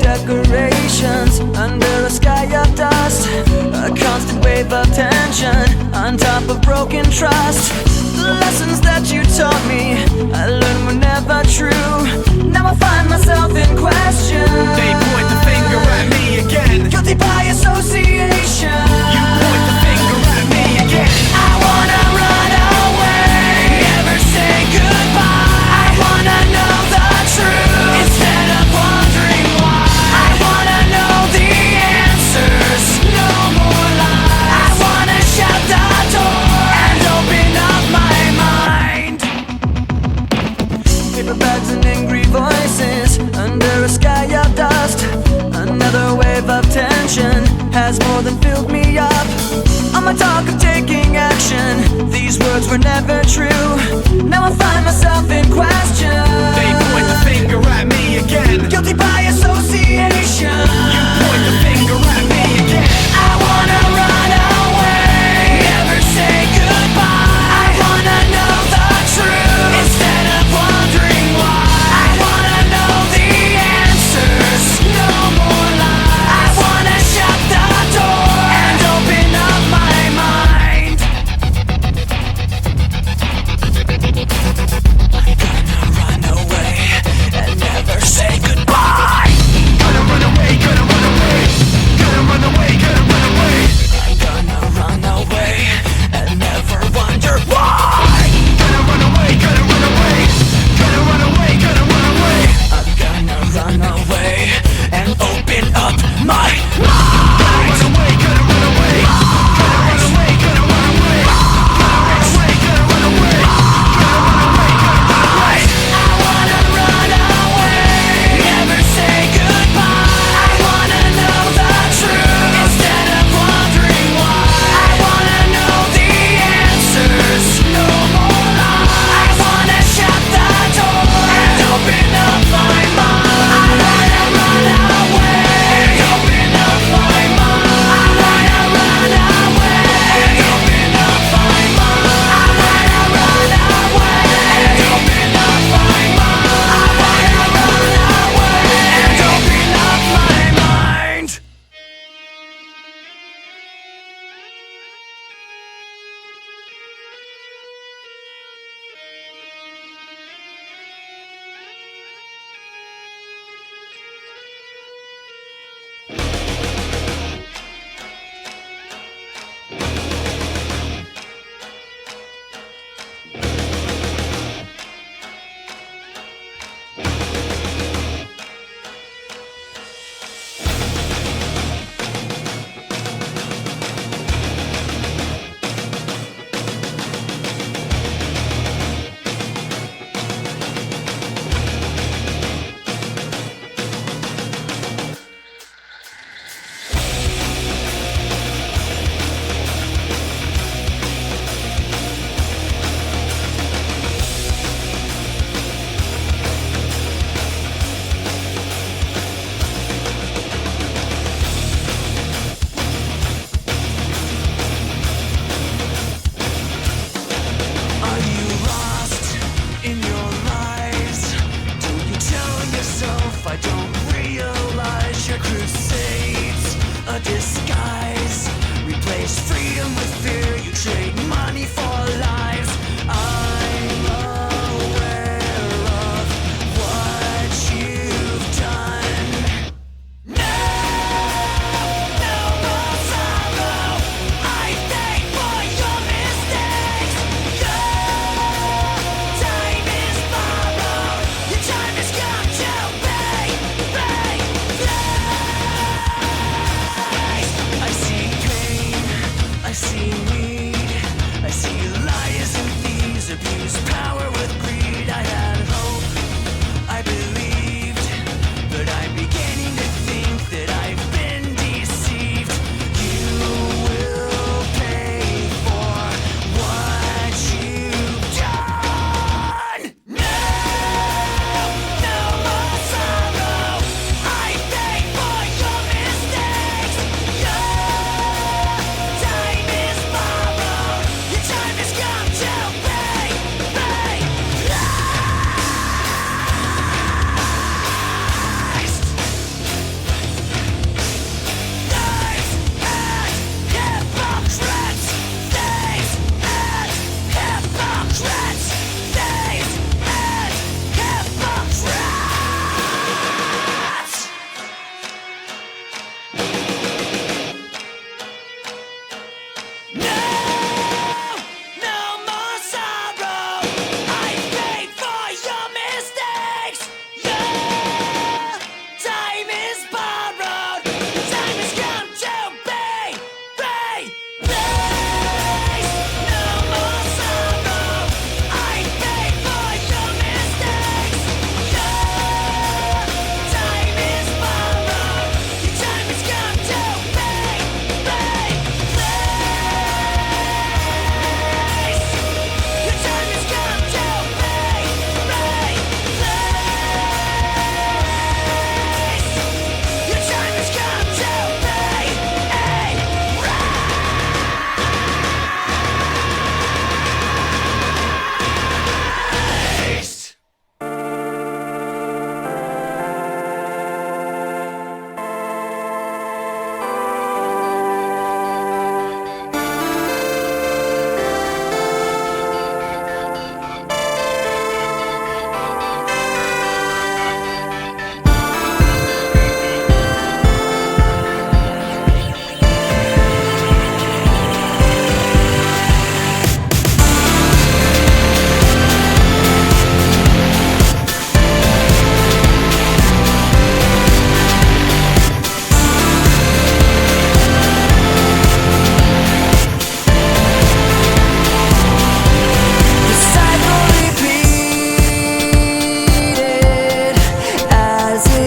Decorations under a sky of dust, a constant wave of tension on top of broken trust. The lessons that you taught me, I learned were never true. Now I find myself in question. They point the finger at me again. Guilty by association. You point the finger at me again. I wanna run away, never say goodbye. I wanna know the truth instead of wondering why. I wanna know the answers, no more lies. I wanna shut the door and open up my mind. Paper bags and angry voices under a sky of dust. Another wave of tension has more than filled me up. On my talk of taking action, these words were never true. Now I find myself in question. They point the finger at me again. Guilty by association. You point the finger at me again. I wanna run away, never say goodbye. I wanna know the truth instead of wondering why. I wanna know the answers, no more lies. I wanna shut the door and open up my mind. I'm gonna run away and never say goodbye. Gonna run away, gonna run away. Gonna run away, gonna run away. I'm gonna run away and never wonder why. Gonna run away, gonna run away. Gonna run away, gonna run away. I'm gonna run away and open up my mind. Gonna run away, gonna run away. Gonna run away, gonna run away. Gonna run away, gonna run away. Gonna run away, gonna run away. I wanna run away, never say goodbye. I wanna know the truth instead of wondering why. I wanna know the answers, no more lies. I wanna shut the door and open up my mind. I wanna run away and open up my mind. I wanna run away and open up my mind. I wanna run away and open up my mind. I wanna run away and open up my mind. Are you lost in your lies? Do you tell yourself I don't realize your crusades a disguise? Replace freedom with fear, you trade money for lies. I'm aware of what you've done. No, no more sorrow. I thank for your mistakes. Your time is borrowed. Your time has come to pay.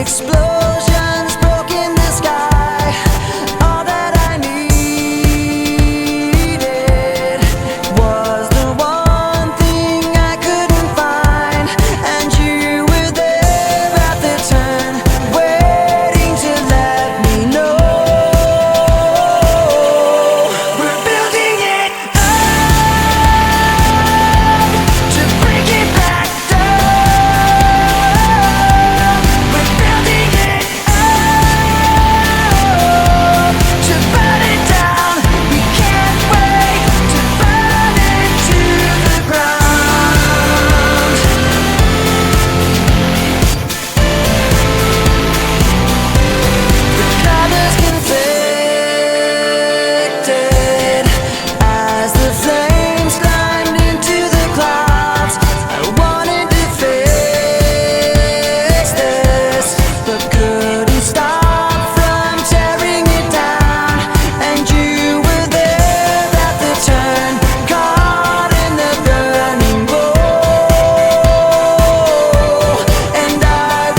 Explosions broke in the sky. All that I needed was the one thing I couldn't find, and you were there at the turn, waiting to let me know. We're building it up to break it back down. We're building it up to burn it down. We can't wait to burn it to the ground. The colors conflicted as the flames climbed into the clouds. I wanted to fix this, but couldn't stop from tearing it down. And you were there at the turn, caught in the burning bowl. And I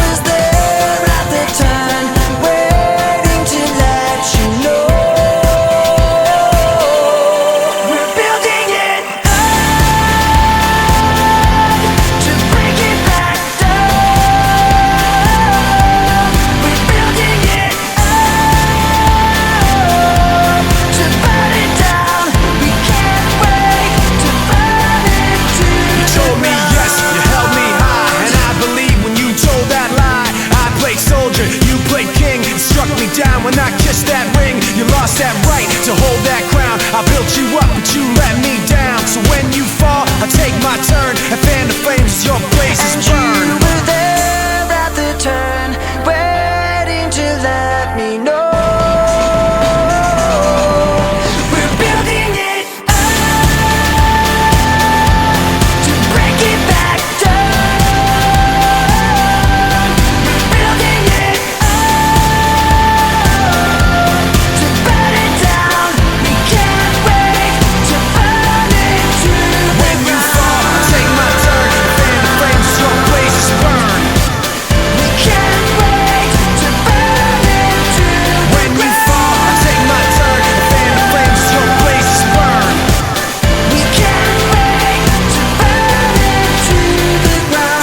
was there at the turn, waiting to let you know. We're building it up to break it back down. We're building it up to burn it down. We can't wait to burn it to You told me yes, you held me high, and I believe when you told that lie. I played soldier, you played king. It struck me down when I kissed that ring. You lost that right to hold that crown. I built you up, but you let me down. So when you fall, I take my turn and fan the flames as your blazes And burn. you were there at the turn, waiting to let me know. We're building it up to break it back down. We're building it up to burn it down. We can't wait to burn it to the When you fall, I take my turn and fan the flames as your blazes burn. We can't wait to burn it to When you fall, I take my turn and fan the flames as your blazes burn. We can't wait to burn it to the ground.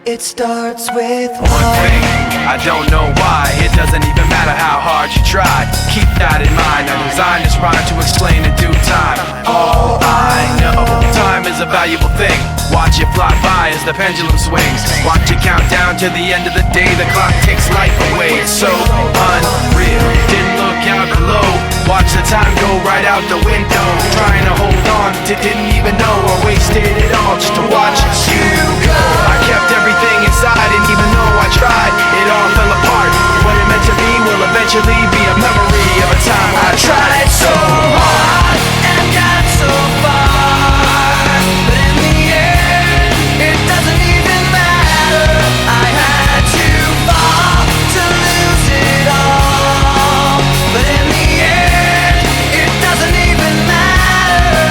It starts with One thing, I don't know why. It doesn't even matter how hard you try. Keep that in mind. I designed this rhyme to explain in due time. All I know, time is a valuable thing. Watch it fly by as the pendulum swings. Watch it count down to the end of the day. The clock takes life away. It's so unreal. Didn't look out below. Watch the time go right out the window. Trying to hold on to didn't even know I wasted it all just to watch you go. I kept everything inside, and even though I tried, it all fell apart. What it meant to be will eventually be a memory of a time I tried so hard and got so far, but in the end, it doesn't even matter. I had to fall to lose it all, but in the end, it doesn't even matter.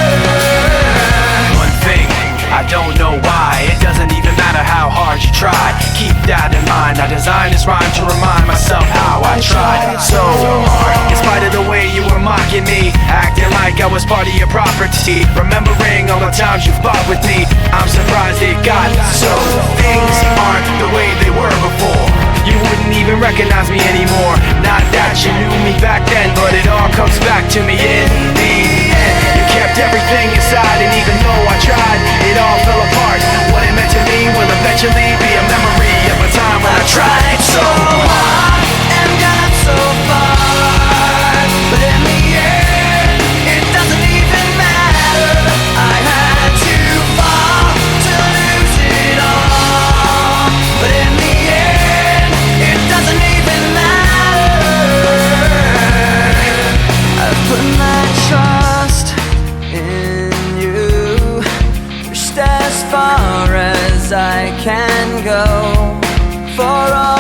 One thing, I don't know why. It doesn't even matter how hard you try. Keep that in mind. I designed this rhyme to remind myself how I tried so hard. In spite of the way you were mocking me, acting like I was part of your property, remembering all the times you fought with me, I'm surprised it got so. Things aren't the way they were before. You wouldn't even recognize me anymore. Not that you knew me back then, but it all comes back to me in the end. You kept everything inside, and even though I tried, it all fell apart. What it meant to me will eventually be a memory of a time when I tried so hard And got so far, but in the end, it doesn't even matter. I had to fall to lose it as I can go. For all